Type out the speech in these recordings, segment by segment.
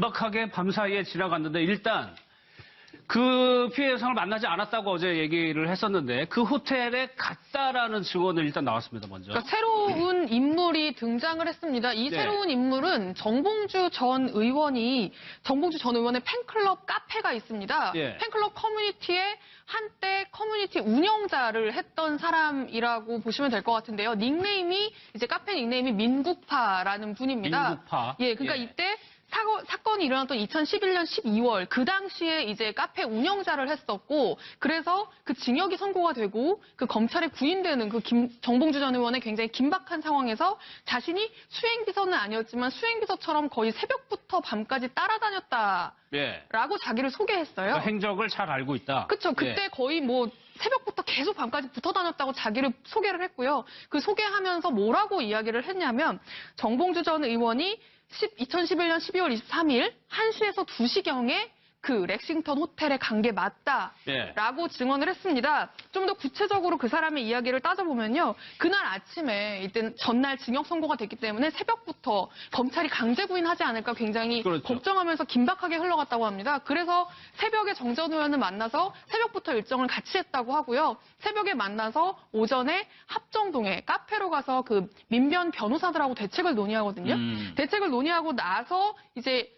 긴박하게 밤사이에 지나갔는데 일단 그 피해 여성을 만나지 않았다고 어제 얘기를 했었는데 그 호텔에 갔다라는 증언을 일단 나왔습니다. 먼저. 그러니까 새로운 인물이 등장을 했습니다. 이 네. 새로운 인물은 정봉주 전 의원의 팬클럽 카페가 있습니다. 예. 팬클럽 커뮤니티에 한때 커뮤니티 운영자를 했던 사람이라고 보시면 될 것 같은데요. 카페 닉네임이 민국파라는 분입니다. 민국파. 예, 그러니까 예. 이때 사건이 일어났던 2011년 12월 그 당시에 이제 카페 운영자를 했었고 그래서 그 징역이 선고가 되고 그 검찰에 구인되는 그 정봉주 전 의원의 굉장히 긴박한 상황에서 자신이 수행비서는 아니었지만 수행비서처럼 거의 새벽부터 밤까지 따라다녔다라고 예. 자기를 소개했어요. 그 행적을 잘 알고 있다. 그렇죠. 그때 예. 거의 새벽부터 계속 밤까지 붙어 다녔다고 자기를 소개를 했고요. 그 소개하면서 뭐라고 이야기를 했냐면 정봉주 전 의원이 2011년 12월 23일 1시에서 2시경에 그 렉싱턴 호텔에 간 게 맞다라고 예. 증언을 했습니다. 좀 더 구체적으로 그 사람의 이야기를 따져보면요. 그날 아침에 이때 전날 징역 선고가 됐기 때문에 새벽부터 검찰이 강제 구인하지 않을까 굉장히 그렇죠. 걱정하면서 긴박하게 흘러갔다고 합니다. 그래서 새벽에 정 전 의원을 만나서 새벽부터 일정을 같이 했다고 하고요. 새벽에 만나서 오전에 합정동에 카페로 가서 그 민변 변호사들하고 대책을 논의하거든요. 대책을 논의하고 나서 이제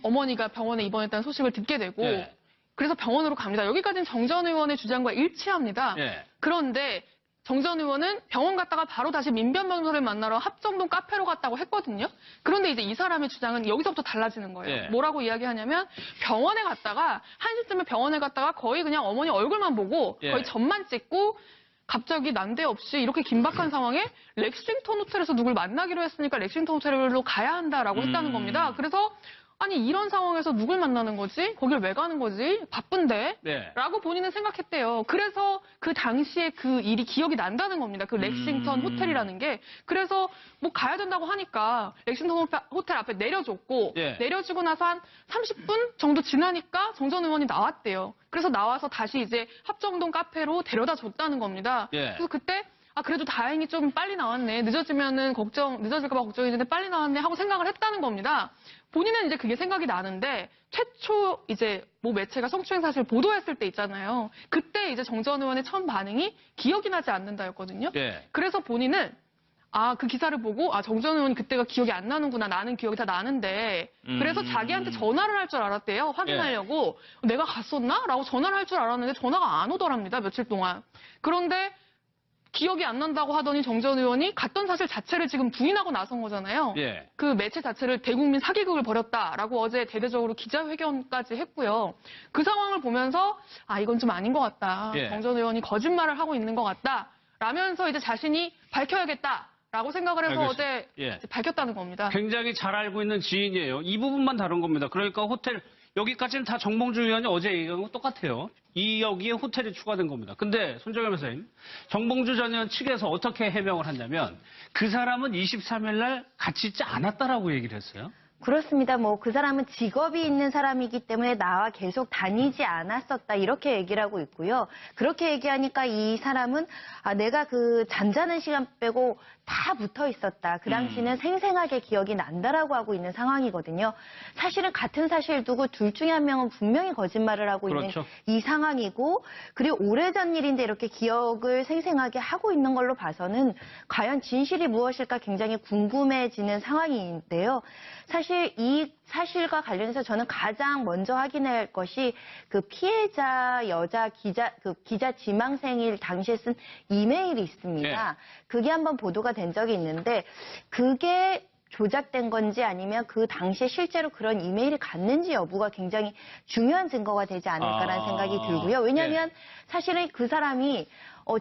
어머니가 병원에 입원했다는 소식을 듣게 되고 예. 그래서 병원으로 갑니다. 여기까지는 정 전 의원의 주장과 일치합니다. 예. 그런데 정 전 의원은 병원 갔다가 바로 다시 민변 변호사를 만나러 합정동 카페로 갔다고 했거든요. 그런데 이제 이 사람의 주장은 여기서부터 달라지는 거예요. 예. 뭐라고 이야기하냐면 병원에 갔다가 1시쯤에 병원에 갔다가 거의 그냥 어머니 얼굴만 보고 예. 거의 점만 찍고 갑자기 난데없이 이렇게 긴박한 상황에 렉싱턴 호텔에서 누굴 만나기로 했으니까 렉싱턴 호텔로 가야 한다라고 했다는 겁니다. 그래서 아니 이런 상황에서 누굴 만나는 거지? 거길 왜 가는 거지? 바쁜데? 네. 라고 본인은 생각했대요. 그래서 그 당시에 그 일이 기억이 난다는 겁니다. 그 렉싱턴 호텔이라는 게. 그래서 가야 된다고 하니까 렉싱턴 호텔 앞에 내려줬고 예. 내려주고 나서 한 30분 정도 지나니까 정 전 의원이 나왔대요. 그래서 나와서 다시 이제 합정동 카페로 데려다 줬다는 겁니다. 예. 그래서 그때 그래도 다행히 좀 빨리 나왔네. 늦어질까 봐 걱정했는데 빨리 나왔네 하고 생각을 했다는 겁니다. 본인은 이제 그게 생각이 나는데 최초 이제 매체가 성추행 사실을 보도했을 때 있잖아요. 그때 이제 정 전 의원의 처음 반응이 기억이 나지 않는다였거든요. 예. 그래서 본인은 그 기사를 보고 정 전 의원 그때가 기억이 안 나는구나. 나는 기억이 다 나는데. 그래서 자기한테 전화를 할 줄 알았대요. 확인하려고. 내가 갔었나? 라고 전화를 할 줄 알았는데 전화가 안 오더랍니다. 며칠 동안. 그런데 기억이 안 난다고 하더니 정 전 의원이 갔던 사실 자체를 지금 부인하고 나선 거잖아요. 예. 그 매체 자체를 대국민 사기극을 벌였다라고 어제 대대적으로 기자회견까지 했고요. 그 상황을 보면서 이건 좀 아닌 것 같다. 예. 정 전 의원이 거짓말을 하고 있는 것 같다. 라면서 이제 자신이 밝혀야겠다라고 생각을 해서 알겠습니다. 어제 예. 이제 밝혔다는 겁니다. 굉장히 잘 알고 있는 지인이에요. 이 부분만 다른 겁니다. 그러니까 호텔 여기까지는 다 정봉주 의원이 어제 얘기한 거 똑같아요. 여기에 호텔이 추가된 겁니다. 근데 손정현 변호사님, 정봉주 전 의원 측에서 어떻게 해명을 했냐면 그 사람은 23일 날 같이 있지 않았다라고 얘기를 했어요. 그렇습니다. 그 사람은 직업이 있는 사람이기 때문에 나와 계속 다니지 않았었다. 이렇게 얘기를 하고 있고요. 그렇게 얘기하니까 이 사람은 내가 그 잠자는 시간 빼고 다 붙어 있었다. 그 당시는 생생하게 기억이 난다라고 하고 있는 상황이거든요. 사실은 같은 사실 두고 둘 중에 한 명은 분명히 거짓말을 하고 그렇죠. 있는 이 상황이고 그리고 오래전 일인데 이렇게 기억을 생생하게 하고 있는 걸로 봐서는 과연 진실이 무엇일까 굉장히 궁금해지는 상황인데요. 사실 이 사실과 관련해서 저는 가장 먼저 확인할 것이 그 피해자 여자 기자 지망생일 당시에 쓴 이메일이 있습니다. 네. 그게 한번 보도가 된 적이 있는데 그게 조작된 건지 아니면 그 당시에 실제로 그런 이메일이 갔는지 여부가 굉장히 중요한 증거가 되지 않을까라는 생각이 들고요. 왜냐하면 사실은 그 사람이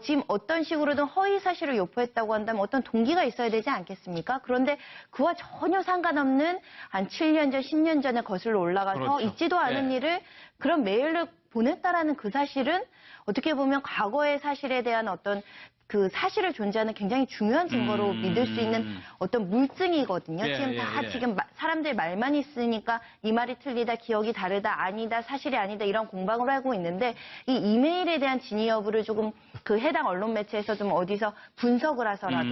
지금 어떤 식으로든 허위 사실을 유포했다고 한다면 어떤 동기가 있어야 되지 않겠습니까? 그런데 그와 전혀 상관없는 한 7년 전, 10년 전에 거슬러 올라가서 그렇죠. 있지도 않은 일을 그런 메일로 보냈다라는 그 사실은 어떻게 보면 과거의 사실에 대한 어떤 그 사실을 존재하는 굉장히 중요한 증거로 믿을 수 있는 어떤 물증이거든요. 지금 다 지금 사람들 말만 있으니까 이 말이 틀리다, 기억이 다르다, 아니다, 사실이 아니다 이런 공방을 하고 있는데 이 이메일에 대한 진위 여부를 조금 그 해당 언론 매체에서 좀 어디서 분석을 해서라도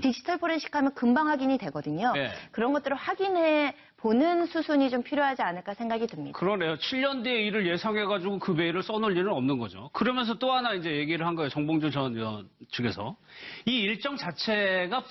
디지털 포렌식 하면 금방 확인이 되거든요. 네. 그런 것들을 확인해 보는 수순이 좀 필요하지 않을까 생각이 듭니다. 그러네요. 7년 뒤에 일을 예상해가지고 그 메일을 써놓을 일은 없는 거죠. 그러면서 또 하나 이제 얘기를 한 거예요. 정봉주 전 의원 측에서. 이 일정 자체가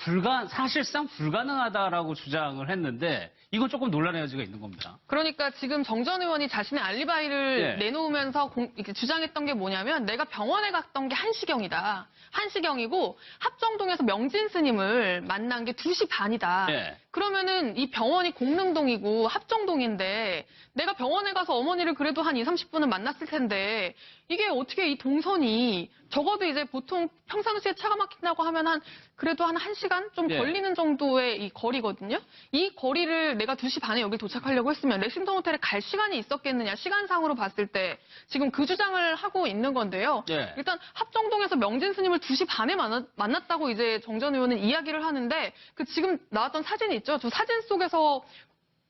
사실상 불가능하다라고 주장을 했는데 이건 조금 논란의 여지가 있는 겁니다. 그러니까 지금 정 전 의원이 자신의 알리바이를 예. 내놓으면서 이렇게 주장했던 게 뭐냐면 내가 병원에 갔던 게 1시경이다. 1시경이고 합정동에서 명진 스님을 만난 게 2시 반이다. 예. 그러면은 이 병원이 공릉동이고 합정동인데 내가 병원에 가서 어머니를 그래도 한 2, 30분은 만났을 텐데 이게 어떻게 이 동선이 적어도 이제 보통 평상시에 차가 막힌다고 하면 그래도 한 1시간 좀 예. 걸리는 정도의 이 거리거든요. 이 거리를 내가 2시 반에 여기 도착하려고 했으면 레싱턴 호텔에 갈 시간이 있었겠느냐. 시간상으로 봤을 때 지금 그 주장을 하고 있는 건데요. 예. 일단 합정동에서 명진 스님을 2시 반에 만났다고 이제 정 전 의원은 이야기를 하는데 그 지금 나왔던 사진이 있죠. 저 사진 속에서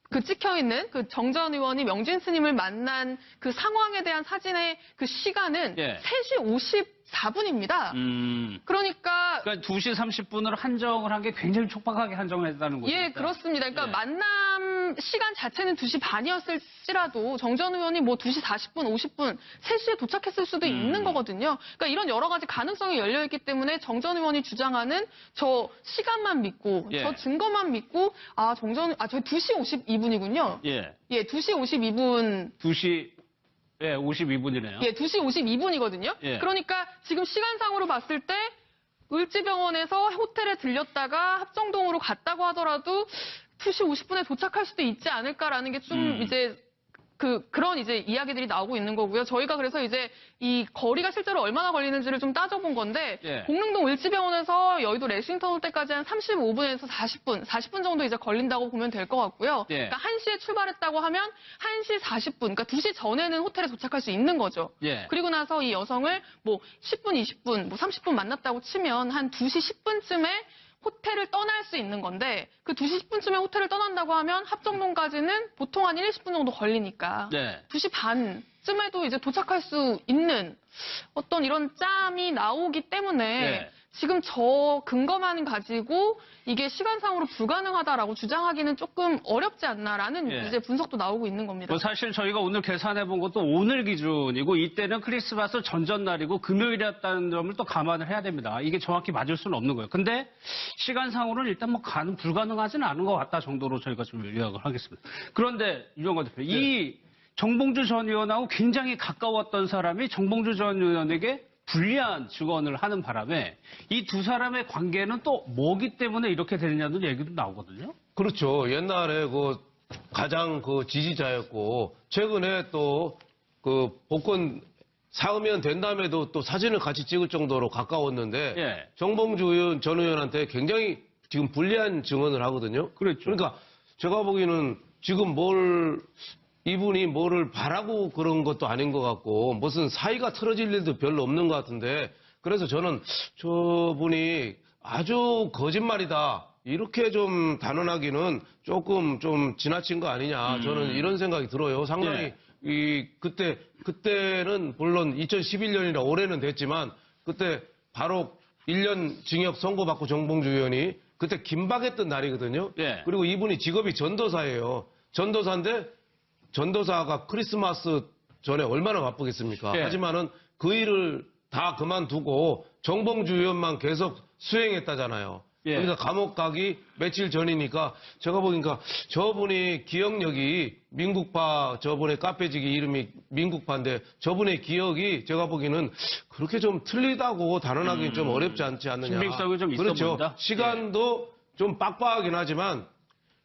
그 찍혀있는 그 정 전 의원이 명진 스님을 만난 그 상황에 대한 사진의 그 시간은 예. 3시 54분입니다. 그러니까 2시 30분으로 한정을 한 게 굉장히 촉박하게 한정을 했다는 거죠. 예, 그렇습니다. 그러니까 예. 만남 시간 자체는 2시 반이었을지라도 정 전 의원이 뭐 2시 40분, 50분, 3시에 도착했을 수도 있는 거거든요. 그러니까 이런 여러 가지 가능성이 열려있기 때문에 정 전 의원이 주장하는 저 시간만 믿고, 예. 저 증거만 믿고, 저희 2시 52분이군요. 예. 예, 2시 52분. 2시 52분이네요. 예, 2시 52분이거든요. 예. 그러니까 지금 시간상으로 봤을 때 을지병원에서 호텔에 들렸다가 합정동으로 갔다고 하더라도 2시 50분에 도착할 수도 있지 않을까라는 게 좀 이제 그런 이제 이야기들이 나오고 있는 거고요. 저희가 그래서 이제 이 거리가 실제로 얼마나 걸리는지를 좀 따져본 건데 예. 공릉동 을지병원에서 여의도 레싱턴 호텔까지 한 35분에서 40분 정도 이제 걸린다고 보면 될 것 같고요. 예. 그러니까 1시에 출발했다고 하면 1시 40분, 그러니까 2시 전에는 호텔에 도착할 수 있는 거죠. 예. 그리고 나서 이 여성을 뭐 10분, 20분, 뭐 30분 만났다고 치면 한 2시 10분쯤에 호텔을 떠날 수 있는 건데 그 2시 10분쯤에 호텔을 떠난다고 하면 합정동까지는 보통 한 1, 20분 정도 걸리니까 네. 2시 반쯤에도 이제 도착할 수 있는 어떤 이런 짬이 나오기 때문에 네. 지금 저 근거만 가지고 이게 시간상으로 불가능하다라고 주장하기는 조금 어렵지 않나라는 예. 이제 분석도 나오고 있는 겁니다. 뭐 사실 저희가 오늘 계산해 본 것도 오늘 기준이고 이때는 크리스마스 전전날이고 금요일이었다는 점을 또 감안을 해야 됩니다. 이게 정확히 맞을 수는 없는 거예요. 근데 시간상으로는 일단 뭐 불가능하지는 않은 것 같다 정도로 저희가 좀 요약을 하겠습니다. 그런데 유영관 대표, 이 정봉주 전 의원하고 굉장히 가까웠던 사람이 정봉주 전 의원에게 불리한 증언을 하는 바람에 이 두 사람의 관계는 또 뭐기 때문에 이렇게 되느냐는 얘기도 나오거든요. 그렇죠. 옛날에 가장 지지자였고, 최근에 또 복권 사으면 된다음에도 또 사진을 같이 찍을 정도로 가까웠는데, 예. 정봉주 전 의원한테 굉장히 지금 불리한 증언을 하거든요. 그렇죠. 그러니까 제가 보기에는 지금 이분이 뭐를 바라고 그런 것도 아닌 것 같고, 무슨 사이가 틀어질 일도 별로 없는 것 같은데, 그래서 저는 저분이 아주 거짓말이다. 이렇게 좀 단언하기는 조금 좀 지나친 거 아니냐. 저는 이런 생각이 들어요. 상당히, 그때는 물론 2011년이라 올해는 됐지만, 그때 바로 1년 징역 선고받고 정봉주 의원이 그때 긴박했던 날이거든요. 예. 그리고 이분이 직업이 전도사예요. 전도사인데, 전도사가 크리스마스 전에 얼마나 바쁘겠습니까? 예. 하지만은 그 일을 다 그만두고 정봉주 의원만 계속 수행했다잖아요. 예. 그러니까 감옥 가기 며칠 전이니까 제가 보니까 저분이 기억력이 민국파, 저분의 카페지기 이름이 민국파인데 저분의 기억이 제가 보기에는 그렇게 좀 틀리다고 단언하기 좀 어렵지 않지 않느냐. 신빙성이 좀 있어 그렇죠. 보인다. 시간도 좀 빡빡하긴 하지만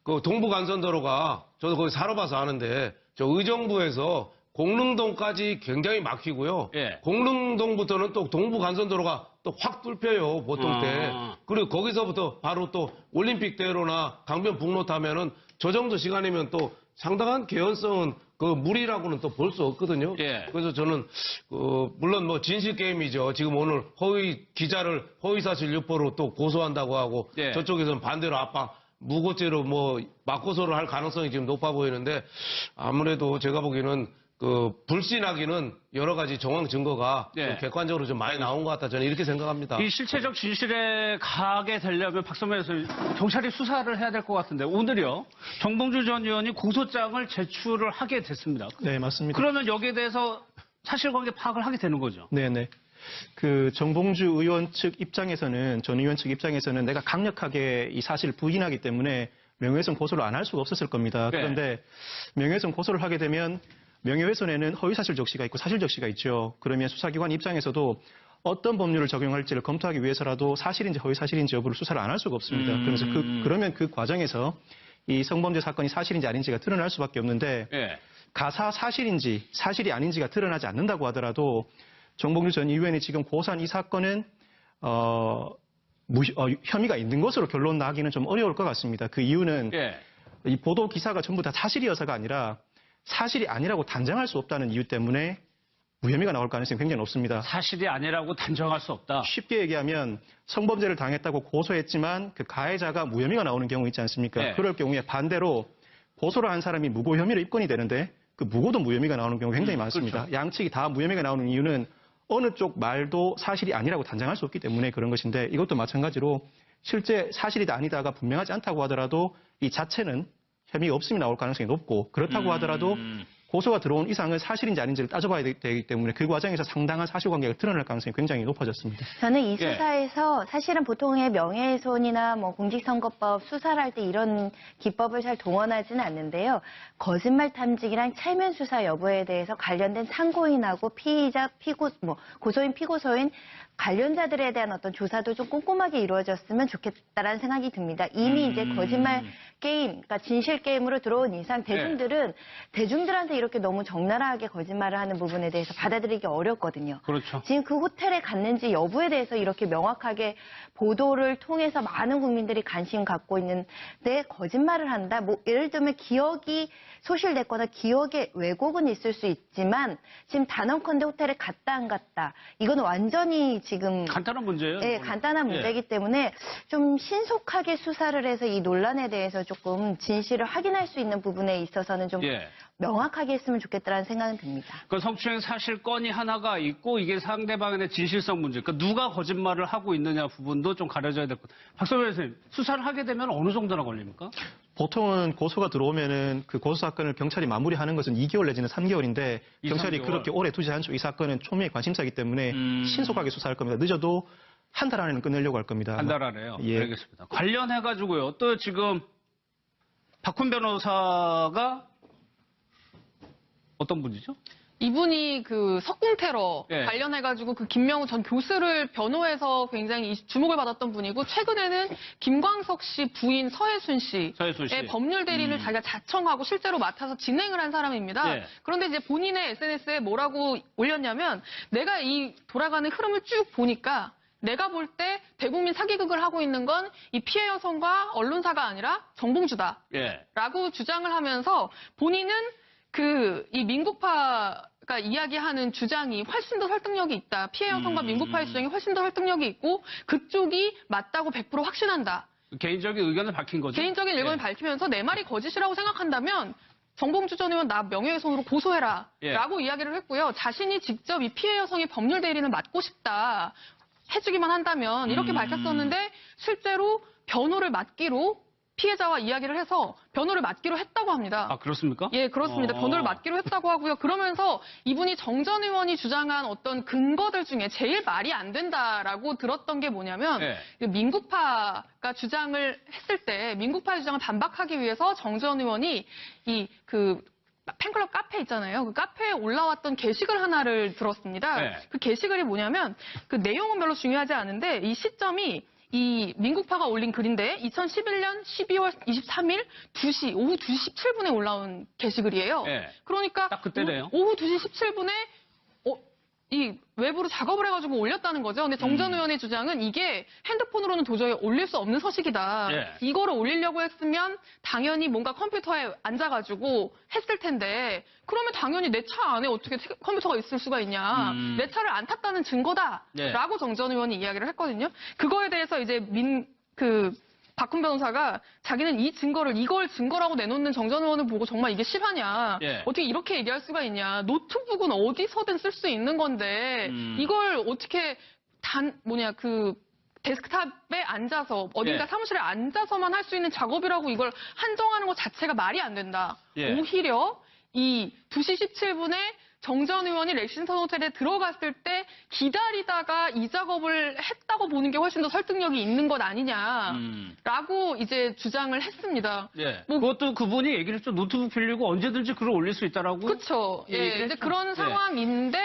그 동부간선도로가 저도 거기 살아봐서 아는데 저 의정부에서 공릉동까지 굉장히 막히고요. 예. 공릉동부터는 또 동부간선도로가 또 확 뚫혀요, 보통 때. 아. 그리고 거기서부터 바로 또 올림픽대로나 강변북로 타면은 저 정도 시간이면 또 상당한 개연성은 그 무리라고는 또 볼 수 없거든요. 예. 그래서 저는 물론 뭐 진실 게임이죠. 지금 오늘 기자를 허위사실 유포로 또 고소한다고 하고 예. 저쪽에서는 반대로 무고죄로 맞고소를 할 가능성이 지금 높아 보이는데 아무래도 제가 보기에는 그 불신하기는 여러 가지 정황 증거가 네. 좀 객관적으로 좀 많이 나온 것 같다. 저는 이렇게 생각합니다. 이 실체적 진실에 가게 되려면 박선배 의원님 경찰이 수사를 해야 될 것 같은데 오늘요 정봉주 전 의원이 고소장을 제출을 하게 됐습니다. 네, 맞습니다. 그러면 여기에 대해서 사실관계 파악을 하게 되는 거죠. 네네. 그 정봉주 의원 측 입장에서는, 전 의원 측 입장에서는 내가 강력하게 이 사실을 부인하기 때문에 명예훼손 고소를 안 할 수가 없었을 겁니다. 네. 그런데 명예훼손 고소를 하게 되면 명예훼손에는 허위사실 적시가 있고 사실 적시가 있죠. 그러면 수사기관 입장에서도 어떤 법률을 적용할지를 검토하기 위해서라도 사실인지 허위사실인지 여부를 수사를 안 할 수가 없습니다. 그래서 그러면 그 과정에서 이 성범죄 사건이 사실인지 아닌지가 드러날 수밖에 없는데 예. 가사 사실인지 사실이 아닌지가 드러나지 않는다고 하더라도 정봉주 전 의원이 지금 고소한 이 사건은 혐의가 있는 것으로 결론 나기는 좀 어려울 것 같습니다. 그 이유는 예. 이 보도 기사가 전부 다 사실이어서가 아니라 사실이 아니라고 단정할 수 없다는 이유 때문에 무혐의가 나올 가능성이 굉장히 높습니다. 사실이 아니라고 단정할 수 없다. 쉽게 얘기하면 성범죄를 당했다고 고소했지만 그 가해자가 무혐의가 나오는 경우 있지 않습니까? 네. 그럴 경우에 반대로 고소를 한 사람이 무고 혐의로 입건이 되는데 그 무고도 무혐의가 나오는 경우가 굉장히 많습니다. 그렇죠. 양측이 다 무혐의가 나오는 이유는 어느 쪽 말도 사실이 아니라고 단정할 수 없기 때문에 그런 것인데 이것도 마찬가지로 실제 사실이다 아니다가 분명하지 않다고 하더라도 이 자체는 혐의가 없음이 나올 가능성이 높고 그렇다고 하더라도 고소가 들어온 이상은 사실인지 아닌지를 따져봐야 되기 때문에 그 과정에서 상당한 사실관계가 드러날 가능성이 굉장히 높아졌습니다. 저는 이 예. 수사에서 사실은 보통의 명예훼손이나 뭐 공직선거법 수사를 할 때 이런 기법을 잘 동원하지는 않는데요. 거짓말 탐지기랑 체면 수사 여부에 대해서 관련된 참고인하고 피의자, 고소인, 피고소인 관련자들에 대한 어떤 조사도 좀 꼼꼼하게 이루어졌으면 좋겠다라는 생각이 듭니다. 이미 이제 거짓말 게임, 그러니까 진실 게임으로 들어온 이상 대중들한테 이렇게 너무 적나라하게 거짓말을 하는 부분에 대해서 받아들이기 어렵거든요. 그렇죠. 지금 그 호텔에 갔는지 여부에 대해서 이렇게 명확하게 보도를 통해서 많은 국민들이 관심 갖고 있는데 거짓말을 한다. 뭐 예를 들면 기억이 소실됐거나 기억에 왜곡은 있을 수 있지만 지금 단언컨대 호텔에 갔다 안 갔다. 이건 완전히 지금 간단한 문제예요. 네, 이거는. 간단한 문제이기 때문에 좀 신속하게 수사를 해서 이 논란에 대해서 조금 진실을 확인할 수 있는 부분에 있어서는 좀 예. 명확하게 했으면 좋겠다는 생각은 듭니다. 그 성추행 사실건이 하나가 있고 이게 상대방의 진실성 문제. 그러니까 누가 거짓말을 하고 있느냐 부분도 좀 가려져야 될 것 같아요. 박선배 선생님, 수사를 하게 되면 어느 정도나 걸립니까? 보통은 고소가 들어오면은 그 고소 사건을 경찰이 마무리하는 것은 2개월 내지는 3개월인데 2, 경찰이 3개월. 그렇게 오래 두지 않죠. 이 사건은 초미의 관심사이기 때문에 신속하게 수사할 겁니다. 늦어도 한 달 안에는 끝내려고 할 겁니다. 한 달 안에요. 예. 알겠습니다. 관련해가지고요. 또 지금 박훈 변호사가 어떤 분이죠? 이분이 그 석궁 테러 예. 관련해가지고 그 김명우 전 교수를 변호해서 굉장히 주목을 받았던 분이고 최근에는 김광석 씨 부인 서혜순 서혜순 씨. 씨의 법률 대리를 자기가 자청하고 실제로 맡아서 진행을 한 사람입니다. 예. 그런데 이제 본인의 SNS에 뭐라고 올렸냐면 내가 이 돌아가는 흐름을 쭉 보니까 내가 볼 때 대국민 사기극을 하고 있는 건 이 피해 여성과 언론사가 아니라 정봉주다. 예. 라고 주장을 하면서 본인은 이 민국파가 이야기하는 주장이 훨씬 더 설득력이 있다. 피해 여성과 민국파의 주장이 훨씬 더 설득력이 있고 그쪽이 맞다고 100% 확신한다. 개인적인 의견을 밝힌 거죠. 개인적인 의견을 예. 밝히면서 내 말이 거짓이라고 생각한다면 정봉주 전 의원 나 명예훼손으로 고소해라. 예. 라고 이야기를 했고요. 자신이 직접 이 피해 여성의 법률 대리를 맡고 싶다. 해주기만 한다면 이렇게 밝혔었는데 실제로 변호를 맡기로 피해자와 이야기를 해서 변호를 맡기로 했다고 합니다. 아, 그렇습니까? 예, 그렇습니다. 변호를 맡기로 했다고 하고요. 그러면서 이분이 정 전 의원이 주장한 어떤 근거들 중에 제일 말이 안 된다라고 들었던 게 뭐냐면 예. 민국파가 주장을 했을 때 민국파의 주장을 반박하기 위해서 정 전 의원이 팬클럽 카페 있잖아요. 그 카페에 올라왔던 게시글 하나를 들었습니다. 네. 그 게시글이 뭐냐면 그 내용은 별로 중요하지 않은데 이 시점이 이 민국파가 올린 글인데 2011년 12월 23일 오후 2시 17분에 올라온 게시글이에요. 네. 그러니까 딱 그때네요. 오후 2시 17분에 이 외부로 작업을 해가지고 올렸다는 거죠. 근데 정 전 의원의 주장은 이게 핸드폰으로는 도저히 올릴 수 없는 서식이다. 예. 이거를 올리려고 했으면 당연히 뭔가 컴퓨터에 앉아가지고 했을 텐데 그러면 당연히 내 차 안에 어떻게 컴퓨터가 있을 수가 있냐. 내 차를 안 탔다는 증거다. 예. 라고 정 전 의원이 이야기를 했거든요. 그거에 대해서 이제 박훈 변호사가 자기는 이걸 증거라고 내놓는 정 전 의원을 보고 정말 이게 실화냐. 예. 어떻게 이렇게 얘기할 수가 있냐. 노트북은 어디서든 쓸 수 있는 건데 이걸 어떻게 데스크탑에 앉아서 어딘가 예. 사무실에 앉아서만 할 수 있는 작업이라고 이걸 한정하는 것 자체가 말이 안 된다. 예. 오히려 이 2시 17분에 정 전 의원이 렉싱턴 호텔에 들어갔을 때 기다리다가 이 작업을 했다고 보는 게 훨씬 더 설득력이 있는 것 아니냐라고 이제 주장을 했습니다. 예. 뭐- 그것도 그분이 얘기를 했죠. 노트북 빌리고 언제든지 글을 올릴 수 있다라고. 그렇죠. 얘기를 예, 이제 했죠. 그런 예. 상황인데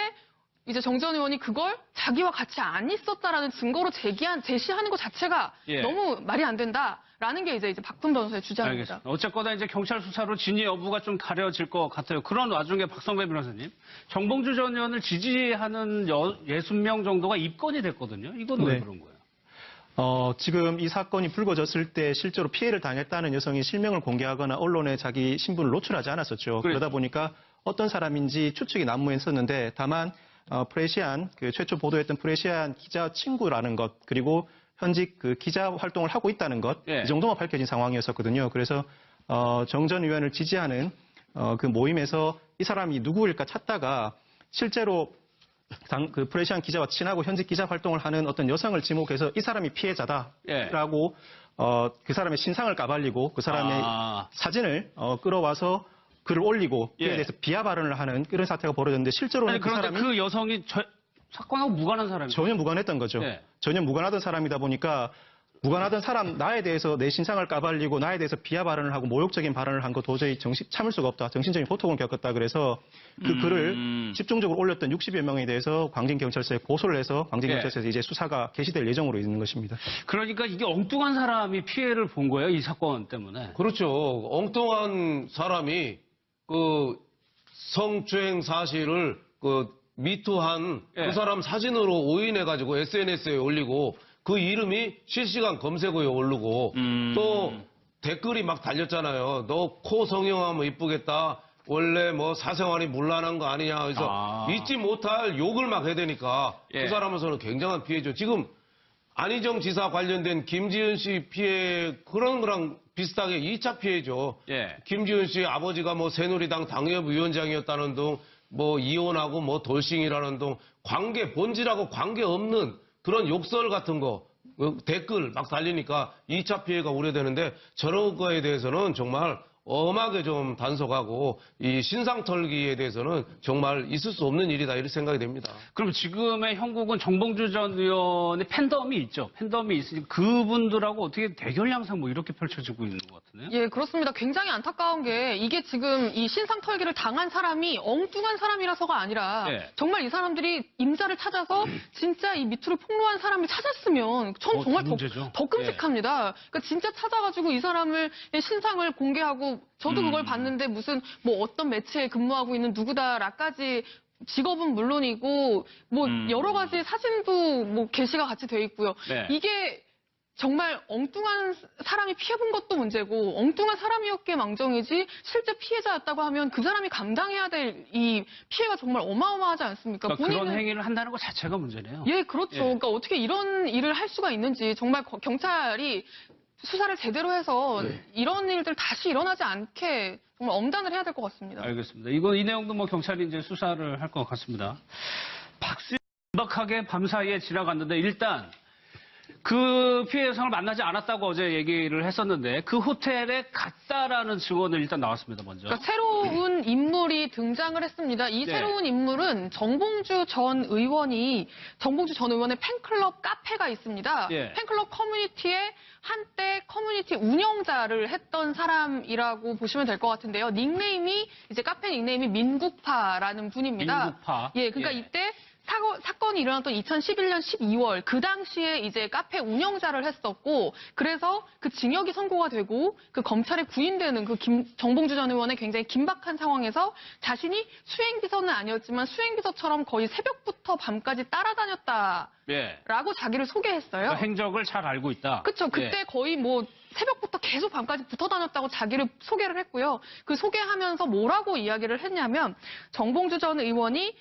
이제 정 전 의원이 그걸 자기와 같이 안 있었다라는 증거로 제시하는 것 자체가 예. 너무 말이 안 된다라는 게 이제 박훈 변호사의 주장입니다. 알겠습니다. 어쨌거나 이제 경찰 수사로 진위 여부가 좀 가려질 것 같아요. 그런 와중에 박성배 변호사님, 정봉주 전 의원을 지지하는 60명 정도가 입건이 됐거든요. 이건 왜 네. 그런 거예요? 지금 이 사건이 불거졌을 때 실제로 피해를 당했다는 여성이 실명을 공개하거나 언론에 자기 신분을 노출하지 않았었죠. 그렇죠. 그러다 보니까 어떤 사람인지 추측이 난무했었는데 다만 프레시안 최초 보도했던 프레시안 기자 친구라는 것 그리고 현직 그 기자 활동을 하고 있다는 것 예. 이 정도만 밝혀진 상황이었었거든요. 그래서 정 전 의원을 지지하는 그 모임에서 이 사람이 누구일까 찾다가 실제로 그 프레시안 기자와 친하고 현직 기자 활동을 하는 어떤 여성을 지목해서 이 사람이 피해자다라고 그 사람의 신상을 까발리고 그 사람의 사진을 끌어와서 글을 올리고 그에 예. 대해서 비하 발언을 하는 그런 사태가 벌어졌는데 실제로는 아니, 그 그런데 사람이 그 여성이 사건하고 무관한 사람이에요. 전혀 무관했던 거죠. 예. 전혀 무관하던 사람이다 보니까 무관하던 사람 나에 대해서 내 신상을 까발리고 나에 대해서 비하 발언을 하고 모욕적인 발언을 한 거 도저히 참을 수가 없다. 정신적인 고통을 겪었다. 그래서 그 글을 집중적으로 올렸던 60여 명에 대해서 광진경찰서에 고소를 해서 광진경찰서에서 이제 수사가 개시될 예정으로 있는 것입니다. 그러니까 이게 엉뚱한 사람이 피해를 본 거예요. 이 사건 때문에. 그렇죠. 엉뚱한 사람이 그 성추행 사실을 미투한 예. 그 사람 사진으로 오인해가지고 SNS에 올리고 그 이름이 실시간 검색어에 오르고 또 댓글이 막 달렸잖아요. 너 코 성형하면 이쁘겠다. 원래 뭐 사생활이 문란한 거 아니냐. 그래서 잊지 못할 욕을 막 해대니까 예. 그 사람으로서는 굉장한 피해죠. 지금 안희정 지사 관련된 김지은 씨 피해 그런 거랑 비슷하게 2차 피해죠. 예. 김지은 씨 아버지가 뭐 새누리당 당협위원장이었다는 등 뭐 이혼하고 뭐 돌싱이라는 등 본질하고 관계없는 그런 욕설 같은 거 댓글 막 달리니까 2차 피해가 우려되는데 저런 거에 대해서는 정말 엄하게 좀 단속하고 이 신상 털기에 대해서는 정말 있을 수 없는 일이다 이렇게 생각이 됩니다. 그럼 지금의 형국은 정봉주 전 의원의 팬덤이 있죠. 팬덤이 있으니 그분들하고 어떻게 대결 양상 뭐 이렇게 펼쳐지고 있는 것 같으네요. 예, 그렇습니다. 굉장히 안타까운 게 이게 지금 이 신상 털기를 당한 사람이 엉뚱한 사람이라서가 아니라 예. 정말 이 사람들이 임자를 찾아서 진짜 이 미투를 폭로한 사람을 찾았으면 전 정말 문제죠. 더 끔찍합니다. 그러니까 진짜 찾아가지고 이 사람을 신상을 공개하고 저도 그걸 봤는데 무슨 뭐 어떤 매체에 근무하고 있는 누구다라까지 직업은 물론이고 뭐 여러 가지 사진도 뭐 게시가 같이 돼 있고요. 네. 이게 정말 엉뚱한 사람이 피해본 것도 문제고 엉뚱한 사람이었기에 망정이지 실제 피해자였다고 하면 그 사람이 감당해야 될 이 피해가 정말 어마어마하지 않습니까? 그러니까 그런 행위를 한다는 것 자체가 문제네요. 예, 그렇죠. 예. 그러니까 어떻게 이런 일을 할 수가 있는지 정말 경찰이 수사를 제대로 해서 이런 일들 다시 일어나지 않게 정말 엄단을 해야 될 것 같습니다. 알겠습니다. 이 내용도 뭐 경찰이 이제 수사를 할 것 같습니다. 박하게 밤사이에 지나갔는데 일단 그 피해 여성을 만나지 않았다고 어제 얘기를 했었는데 그 호텔에 갔다라는 증언은 일단 나왔습니다. 먼저. 그러니까 새로운 인물이 등장을 했습니다. 이 네. 새로운 인물은 정봉주 전 의원의 팬클럽 카페가 있습니다. 예. 팬클럽 커뮤니티에 한때 커뮤니티 운영자를 했던 사람이라고 보시면 될 것 같은데요. 이제 카페 닉네임이 민국파라는 분입니다. 민국파. 예, 그러니까 예. 이때 사건이 일어났던 2011년 12월 그 당시에 이제 카페 운영자를 했었고 그래서 그 징역이 선고가 되고 그 검찰에 구인되는 정봉주 전 의원의 굉장히 긴박한 상황에서 자신이 수행비서는 아니었지만 수행비서처럼 거의 새벽부터 밤까지 따라다녔다라고 예. 자기를 소개했어요. 그 행적을 잘 알고 있다. 그렇죠. 그때 예. 거의 뭐 새벽부터 계속 밤까지 붙어 다녔다고 자기를 소개를 했고요. 그 소개하면서 뭐라고 이야기를 했냐면 정봉주 전 의원이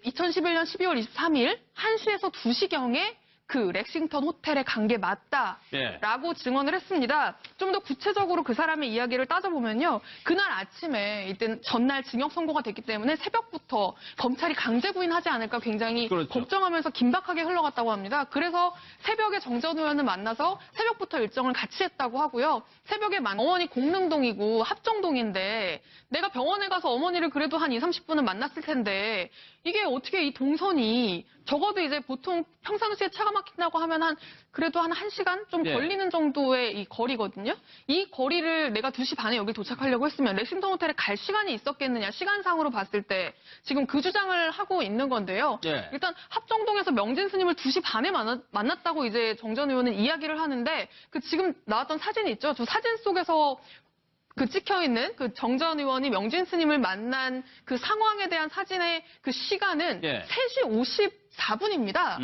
2011년 12월 23일 1시에서 2시경에 그 렉싱턴 호텔에 간 게 맞다라고 예. 증언을 했습니다. 좀 더 구체적으로 그 사람의 이야기를 따져보면요. 그날 아침에 이때 전날 징역 선고가 됐기 때문에 새벽부터 검찰이 강제 구인하지 않을까 굉장히 그렇죠. 걱정하면서 긴박하게 흘러갔다고 합니다. 그래서 새벽에 정 전 의원을 만나서 새벽부터 일정을 같이 했다고 하고요. 새벽에 어머니 공릉동이고 합정동인데 내가 병원에 가서 어머니를 그래도 한 2, 30분은 만났을 텐데 이게 어떻게 이 동선이 적어도 이제 보통 평상시에 차가 막힌다고 하면 그래도 한 1시간 좀 예. 걸리는 정도의 이 거리거든요. 이 거리를 내가 2시 반에 여기 도착하려고 했으면 렉싱턴 호텔에 갈 시간이 있었겠느냐. 시간상으로 봤을 때 지금 그 주장을 하고 있는 건데요. 예. 일단 합정동에서 명진 스님을 2시 반에 만났다고 이제 정 전 의원은 이야기를 하는데 그 지금 나왔던 사진이 있죠. 저 사진 속에서 그 찍혀있는 그 정 전 의원이 명진 스님을 만난 그 상황에 대한 사진의 그 시간은 예. 3시 54분입니다.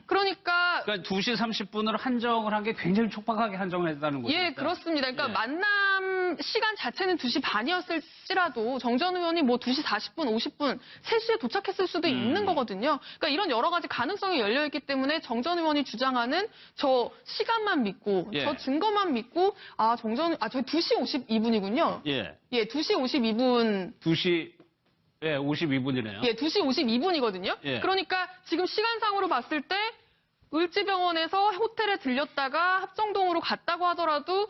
그러니까 2시 30분으로 한정을 한 게 굉장히 촉박하게 한정을 했다는 거죠. 예, 그렇습니다. 그러니까 예. 만남 시간 자체는 2시 반이었을지라도 정 전 의원이 뭐 2시 40분, 50분, 3시에 도착했을 수도 있는 거거든요. 그러니까 이런 여러 가지 가능성이 열려있기 때문에 정 전 의원이 주장하는 저 시간만 믿고 예. 저 증거만 믿고 저희 2시 52분이군요. 예. 예, 2시 52분. 2시 52분이네요. 예, 2시 52분이거든요. 예. 그러니까 지금 시간상으로 봤을 때 을지병원에서 호텔에 들렸다가 합정동으로 갔다고 하더라도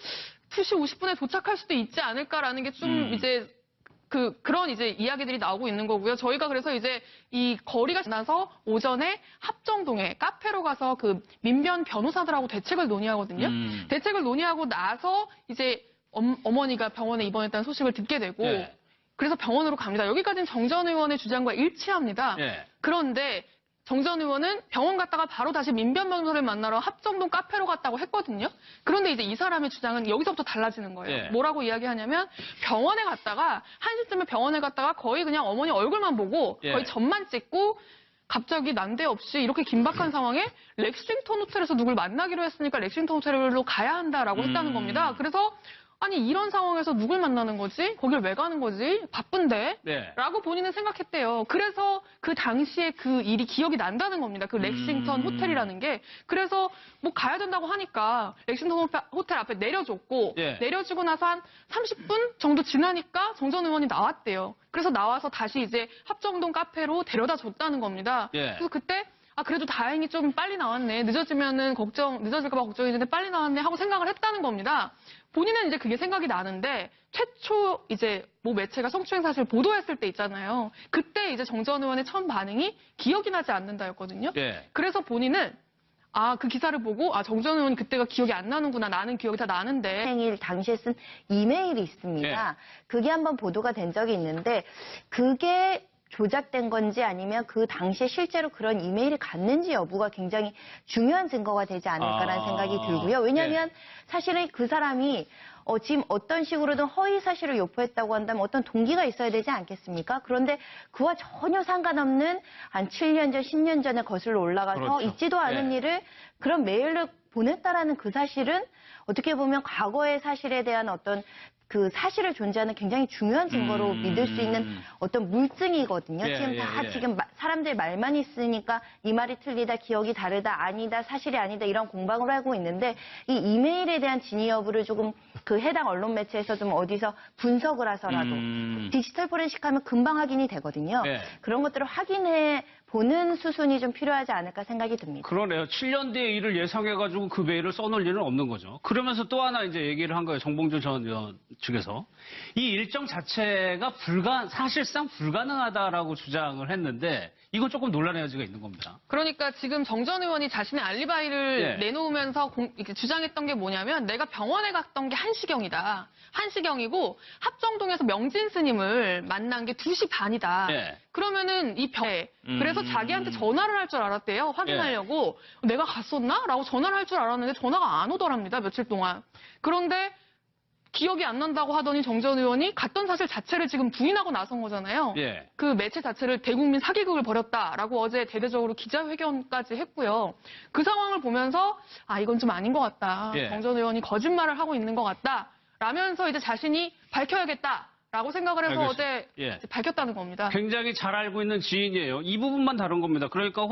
2시 50분에 도착할 수도 있지 않을까라는 게 좀 이제 그런 이제 이야기들이 나오고 있는 거고요. 저희가 그래서 이제 이 거리가 지나서 오전에 합정동에 카페로 가서 그 민변 변호사들하고 대책을 논의하거든요. 대책을 논의하고 나서 이제 어머니가 병원에 입원했다는 소식을 듣게 되고 예. 그래서 병원으로 갑니다. 여기까지는 정 전 의원의 주장과 일치합니다. 예. 그런데 정 전 의원은 병원 갔다가 바로 다시 민변 변호사를 만나러 합정동 카페로 갔다고 했거든요. 그런데 이제 이 사람의 주장은 여기서부터 달라지는 거예요. 예. 뭐라고 이야기하냐면 병원에 갔다가 1시쯤에 병원에 갔다가 거의 그냥 어머니 얼굴만 보고 예. 거의 점만 찍고 갑자기 난데없이 이렇게 긴박한 상황에 렉싱턴 호텔에서 누굴 만나기로 했으니까 렉싱턴 호텔로 가야 한다라고 했다는 겁니다. 그래서 아니 이런 상황에서 누굴 만나는 거지? 거길 왜 가는 거지? 바쁜데? 네. 라고 본인은 생각했대요. 그래서 그 당시에 그 일이 기억이 난다는 겁니다. 그 렉싱턴 호텔이라는 게. 그래서 뭐 가야 된다고 하니까 렉싱턴 호텔 앞에 내려줬고 예. 내려주고 나서 한 30분 정도 지나니까 정 전 의원이 나왔대요. 그래서 나와서 다시 이제 합정동 카페로 데려다 줬다는 겁니다. 예. 그래서 그때 그래도 다행히 좀 빨리 나왔네. 늦어질까봐 걱정했는데 빨리 나왔네 하고 생각을 했다는 겁니다. 본인은 이제 그게 생각이 나는데 최초 이제 모 매체가 성추행 사실을 보도했을 때 있잖아요. 그때 이제 정 전 의원의 처음 반응이 기억이 나지 않는다였거든요. 예. 그래서 본인은 그 기사를 보고 정 전 의원 그때가 기억이 안 나는구나. 나는 기억이 다 나는데. 생일 당시에 쓴 이메일이 있습니다. 네. 그게 한번 보도가 된 적이 있는데 그게 조작된 건지 아니면 그 당시에 실제로 그런 이메일이 갔는지 여부가 굉장히 중요한 증거가 되지 않을까라는 생각이 들고요. 왜냐하면 사실은 그 사람이 지금 어떤 식으로든 허위 사실을 유포했다고 한다면 어떤 동기가 있어야 되지 않겠습니까? 그런데 그와 전혀 상관없는 한 7년 전, 10년 전에 거슬러 올라가서 그렇죠. 있지도 않은 예. 일을 그런 메일을 보냈다라는 그 사실은 어떻게 보면 과거의 사실에 대한 어떤 그 사실을 존재하는 굉장히 중요한 증거로 믿을 수 있는 어떤 물증이거든요. 예, 지금 다 지금 사람들 말만 있으니까 이 말이 틀리다, 기억이 다르다, 아니다, 사실이 아니다 이런 공방을 하고 있는데 이 이메일에 대한 진위 여부를 조금 그 해당 언론 매체에서 좀 어디서 분석을 해서라도 디지털 포렌식 하면 금방 확인이 되거든요. 예. 그런 것들을 확인해 보는 수순이 좀 필요하지 않을까 생각이 듭니다. 그러네요. 7년 뒤의 일을 예상해가지고 그 메일을 써놓을 일은 없는 거죠. 그러면서 또 하나 이제 얘기를 한 거예요. 정봉주 전 의원 측에서. 이 일정 자체가 사실상 불가능하다라고 주장을 했는데 이건 조금 논란의 여지가 있는 겁니다. 그러니까 지금 정 전 의원이 자신의 알리바이를 예. 내놓으면서 이렇게 주장했던 게 뭐냐면 내가 병원에 갔던 게 1시경이다. 1시경이고 합정동에서 명진 스님을 만난 게 2시 반이다. 예. 그러면은 그래서 자기한테 전화를 할 줄 알았대요. 확인하려고. 내가 갔었나? 라고 전화를 할 줄 알았는데 전화가 안 오더랍니다. 며칠 동안. 그런데 기억이 안 난다고 하더니 정 전 의원이 갔던 사실 자체를 지금 부인하고 나선 거잖아요. 예. 그 매체 자체를 대국민 사기극을 벌였다라고 어제 대대적으로 기자회견까지 했고요. 그 상황을 보면서 이건 좀 아닌 것 같다. 예. 정 전 의원이 거짓말을 하고 있는 것 같다. 라면서 이제 자신이 밝혀야겠다라고 생각을 해서 알겠습니다. 어제 예. 밝혔다는 겁니다. 굉장히 잘 알고 있는 지인이에요. 이 부분만 다룬 겁니다. 그러니까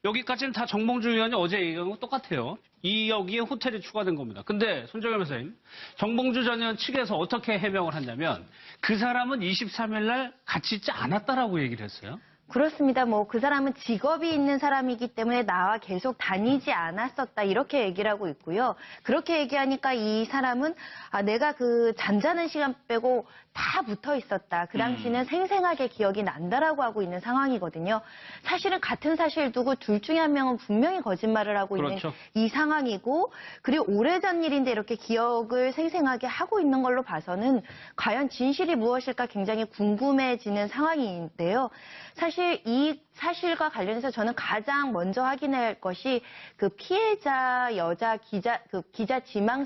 여기까지는 다 정봉주 의원이 어제 얘기한 거 똑같아요. 여기에 호텔이 추가된 겁니다. 근데 손정혜 변호사님, 정봉주 전 의원 측에서 어떻게 해명을 했냐면 그 사람은 23일 날 같이 있지 않았다라고 얘기를 했어요. 그렇습니다. 뭐 그 사람은 직업이 있는 사람이기 때문에 나와 계속 다니지 않았었다 이렇게 얘기를 하고 있고요. 그렇게 얘기하니까 이 사람은 내가 그 잠자는 시간 빼고 다 붙어 있었다. 그 당시는 생생하게 기억이 난다라고 하고 있는 상황이거든요. 사실은 같은 사실 두고 둘 중에 한 명은 분명히 거짓말을 하고 그렇죠. 있는 이 상황이고, 그리고 오래전 일인데 이렇게 기억을 생생하게 하고 있는 걸로 봐서는 과연 진실이 무엇일까 굉장히 궁금해지는 상황인데요. 사실 이 사실과 관련해서 저는 가장 먼저 확인할 것이 그 피해자 여자 기자 지망